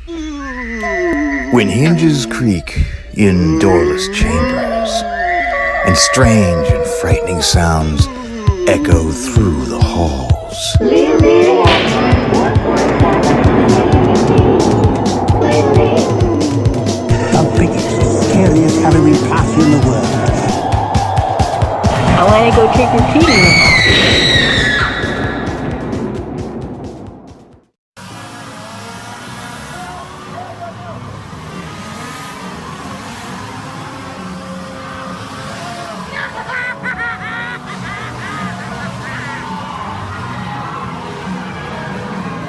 When hinges creak in doorless chambers, and strange and frightening sounds echo through the halls. The biggest, scariest Halloween party in the world. I want to go trick-or-treating.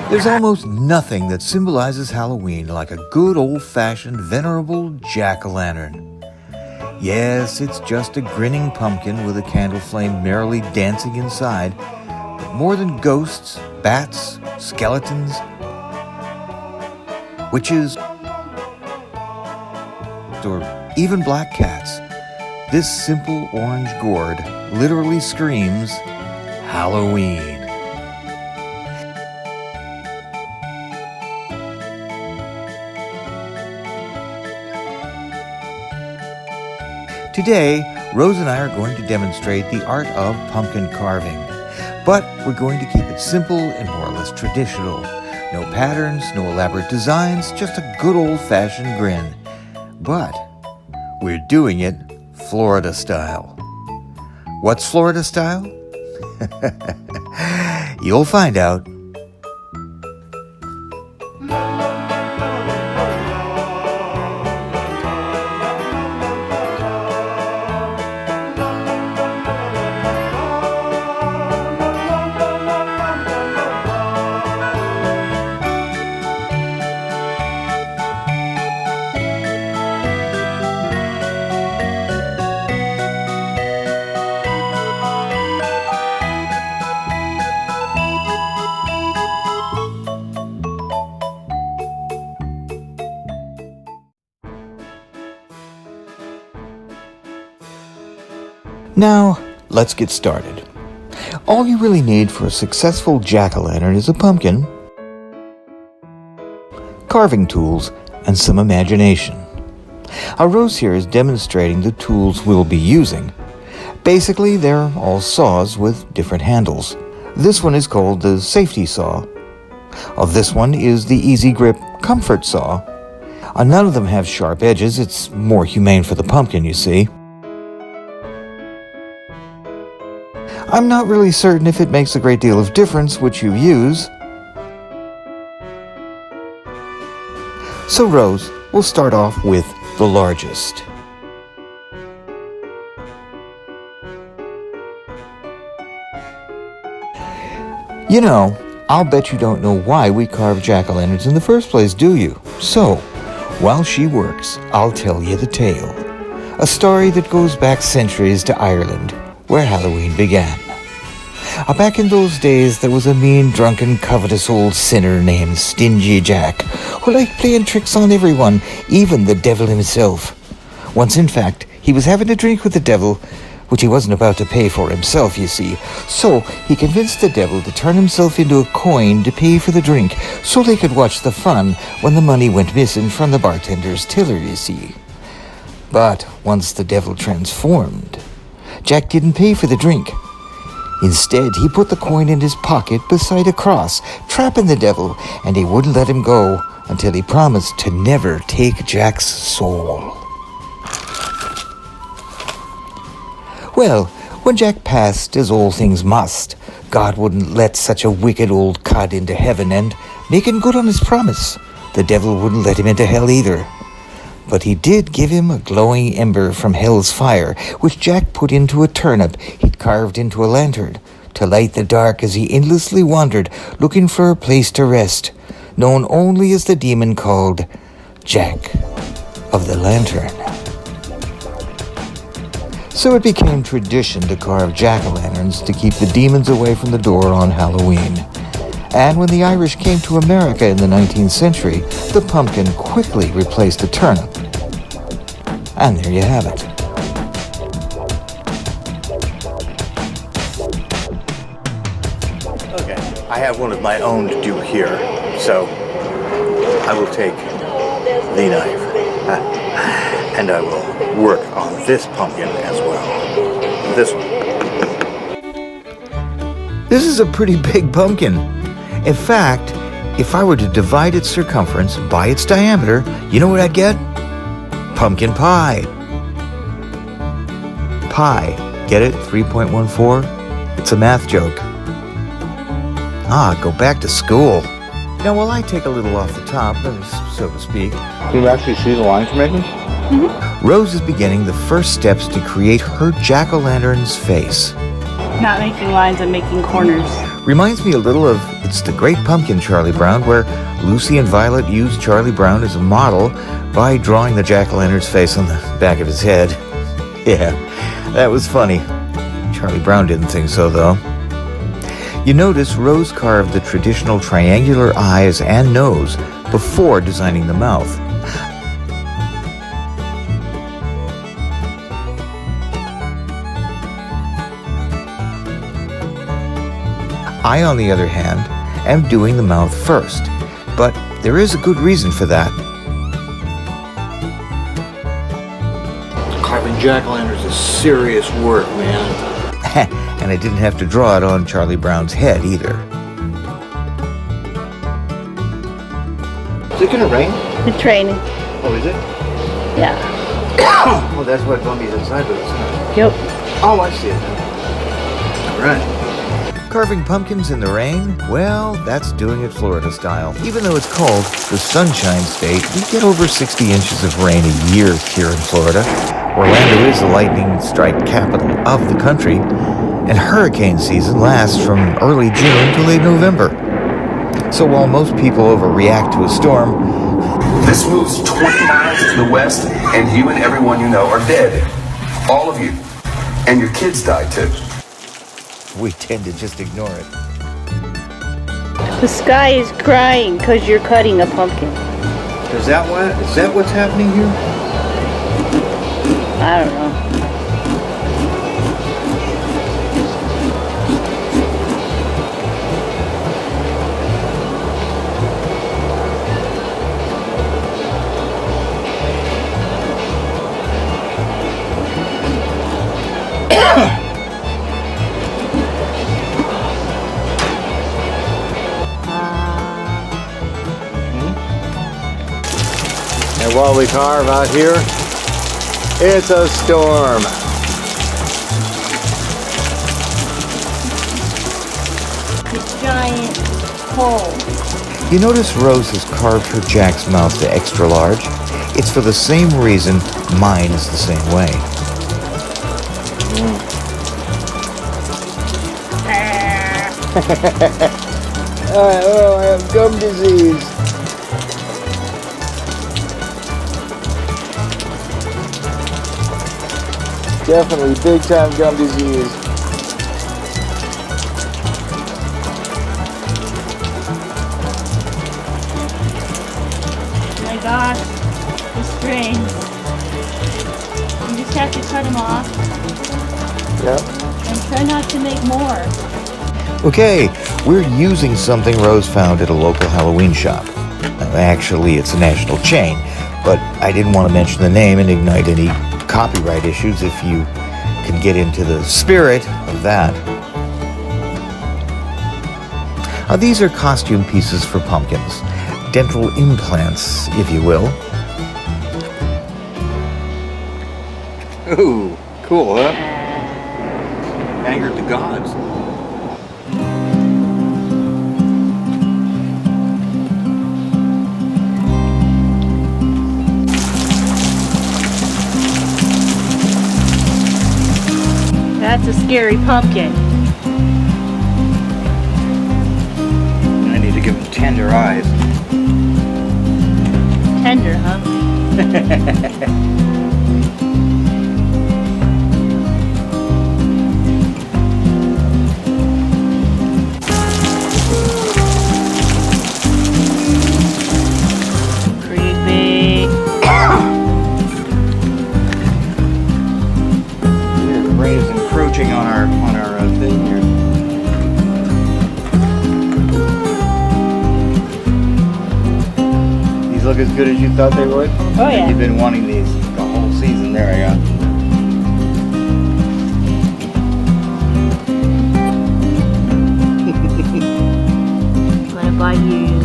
There's almost nothing that symbolizes Halloween like a good old-fashioned venerable jack-o'-lantern. Yes, it's just a grinning pumpkin with a candle flame merrily dancing inside, but more than ghosts, bats, skeletons, witches, or even black cats, this simple orange gourd literally screams Halloween. Today, Rose and I are going to demonstrate the art of pumpkin carving, but we're going to keep it simple and more or less traditional. No patterns, no elaborate designs, just a good old-fashioned grin. But we're doing it Florida style. What's Florida style? You'll find out. Now, let's get started. All you really need for a successful jack-o'-lantern is a pumpkin, carving tools, and some imagination. Our Rose here is demonstrating the tools we'll be using. Basically, they're all saws with different handles. This one is called the safety saw. This one is the easy grip comfort saw. None of them have sharp edges. It's more humane for the pumpkin, you see. I'm not really certain if it makes a great deal of difference which you use. So Rose, we'll start off with the largest. You know, I'll bet you don't know why we carve jack-o'-lanterns in the first place, do you? So, while she works, I'll tell you the tale. A story that goes back centuries to Ireland, where Halloween began. Back in those days, there was a mean, drunken, covetous old sinner named Stingy Jack, who liked playing tricks on everyone, even the devil himself. Once, in fact, he was having a drink with the devil, which he wasn't about to pay for himself, you see. So he convinced the devil to turn himself into a coin to pay for the drink, so they could watch the fun when the money went missing from the bartender's tiller, you see. But once the devil transformed, Jack didn't pay for the drink. Instead, he put the coin in his pocket beside a cross, trapping the devil, and he wouldn't let him go until he promised to never take Jack's soul. Well, when Jack passed, as all things must, God wouldn't let such a wicked old cod into heaven, and, making good on his promise, the devil wouldn't let him into hell either. But he did give him a glowing ember from hell's fire, which Jack put into a turnip he'd carved into a lantern, to light the dark as he endlessly wandered, looking for a place to rest, known only as the demon called Jack of the Lantern. So it became tradition to carve jack-o'-lanterns to keep the demons away from the door on Halloween. And when the Irish came to America in the 19th century, the pumpkin quickly replaced the turnip. And there you have it. Okay, I have one of my own to do here, so I will take the knife and I will work on this pumpkin as well. This one. This is a pretty big pumpkin. In fact, if I were to divide its circumference by its diameter, you know what I'd get? Pumpkin pie. Pi. Get it? 3.14? It's a math joke. Go back to school. Now, while I take a little off the top, so to speak, Can you actually see the lines you're making? Rose is beginning the first steps to create her jack-o'-lantern's face. Not making lines, I'm making corners. Reminds me a little of It's the Great Pumpkin, Charlie Brown, where Lucy and Violet used Charlie Brown as a model by drawing the jack-o'-lantern's face on the back of his head. Yeah, that was funny. Charlie Brown didn't think so, though. You notice Rose carved the traditional triangular eyes and nose before designing the mouth. I, on the other hand, am doing the mouth first, but there is a good reason for that. Carving jack-o'-lanterns is serious work, man. And I didn't have to draw it on Charlie Brown's head either. Is it gonna rain? The training. Oh, is it? Yeah. Oh, that's what Bumpy's inside of us. Yep. Oh, I see it now. All right. Carving pumpkins in the rain? Well, that's doing it Florida style. Even though it's called the Sunshine State, we get over 60 inches of rain a year here in Florida. Orlando is the lightning strike capital of the country, and hurricane season lasts from early June to late November. So while most people overreact to a storm, This moves 20 miles to the west, and you and everyone you know are dead. All of you. And your kids died too. we tend to just ignore it. The sky is crying because you're cutting a pumpkin. Is that what's happening here? I don't know. And while we carve out here, it's a storm. This giant hole. You notice Rose has carved her Jack's mouth to extra large? It's for the same reason mine is the same way. Oh, I have gum disease. Definitely big time gum disease. Oh my gosh, the strings. You just have to cut them off Yep. and try not to make more. Okay, we're using something Rose found at a local Halloween shop. Actually, it's a national chain, but I didn't want to mention the name and ignite any copyright issues if you can get into the spirit of that. These are costume pieces for pumpkins, dental implants, if you will. Ooh, cool, huh? Angered the gods. That's a scary pumpkin. I need to give him tender eyes. Tender, huh? Creepy. The rain is encroaching on our thing here. look as good as you thought they would? Oh yeah. You've been wanting these the whole season. There I go. What about you?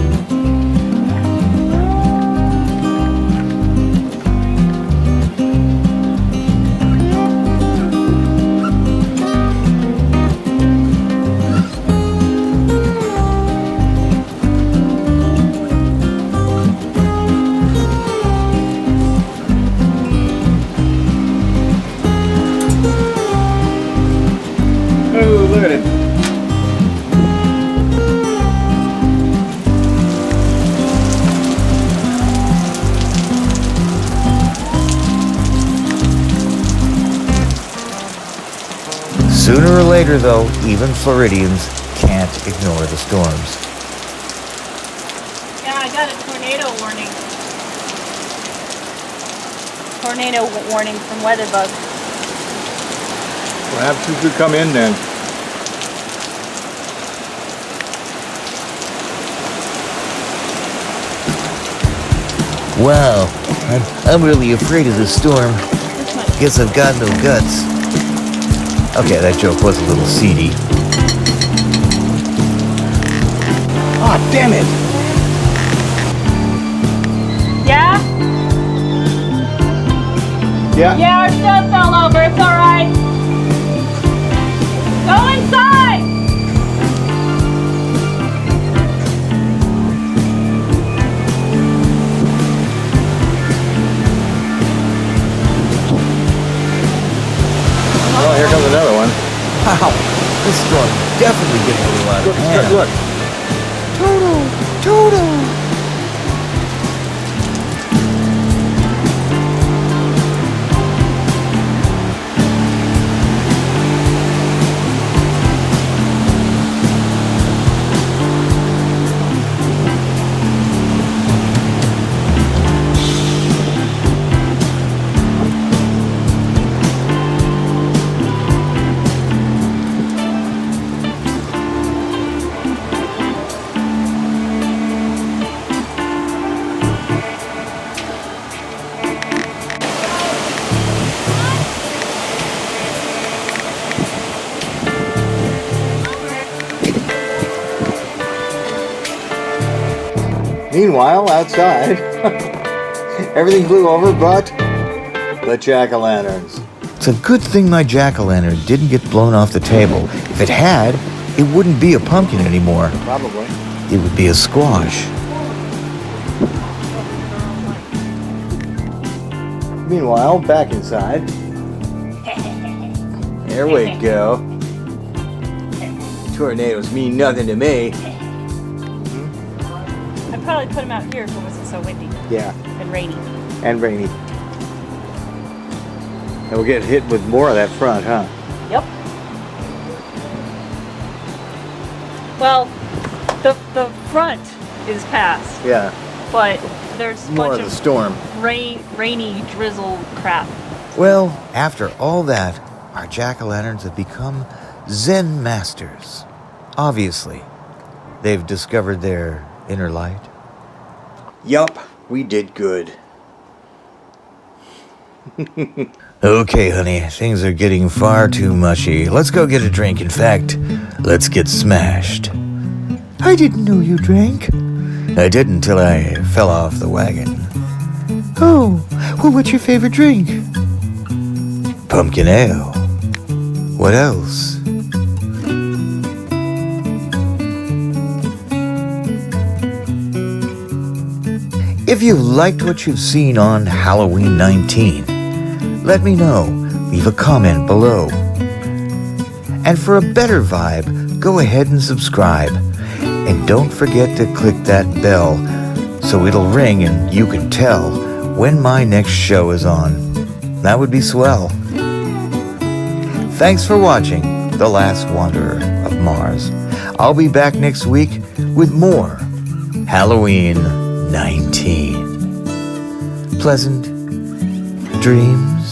Oh, look at it. Sooner or later, though, even Floridians can't ignore the storms. Yeah, I got a tornado warning. Tornado warning from Weatherbug. Well, have two come in then. Wow, I'm really afraid of this storm. This much. Guess I've got no guts. Okay, that joke was a little seedy. Ah, damn it! Yeah? Yeah. Yeah, our stuff fell over. It's alright. Go inside! Oh, here comes another one. Wow, this storm definitely getting a little out of hand. Look. Toto! Meanwhile, outside, everything blew over but the jack-o'-lanterns. It's a good thing my jack-o'-lantern didn't get blown off the table. If it had, it wouldn't be a pumpkin anymore. Probably. It would be a squash. Meanwhile, back inside. There we go. Tornadoes mean nothing to me. I'd probably put him out here if it wasn't so windy Yeah, and rainy. and rainy. And we'll get hit with more of that front, huh? Yep. Well, the front is past, Yeah, but there's a more bunch of the of storm. rainy drizzle crap. Well, after all that, our jack-o'-lanterns have become Zen masters. Obviously, they've discovered their inner light. Yup, we did good. Okay, honey, things are getting far too mushy. Let's go get a drink. In fact, let's get smashed. I didn't know you drank. I didn't till I fell off the wagon. Oh, well, what's your favorite drink? Pumpkin ale. What else? If you've liked what you've seen on Halloween 19, let me know. Leave a comment below. And for a better vibe, go ahead and subscribe. And don't forget to click that bell so it'll ring and you can tell when my next show is on. That would be swell. Thanks for watching The Last Wanderer of Mars. I'll be back next week with more Halloween 19. Pleasant dreams.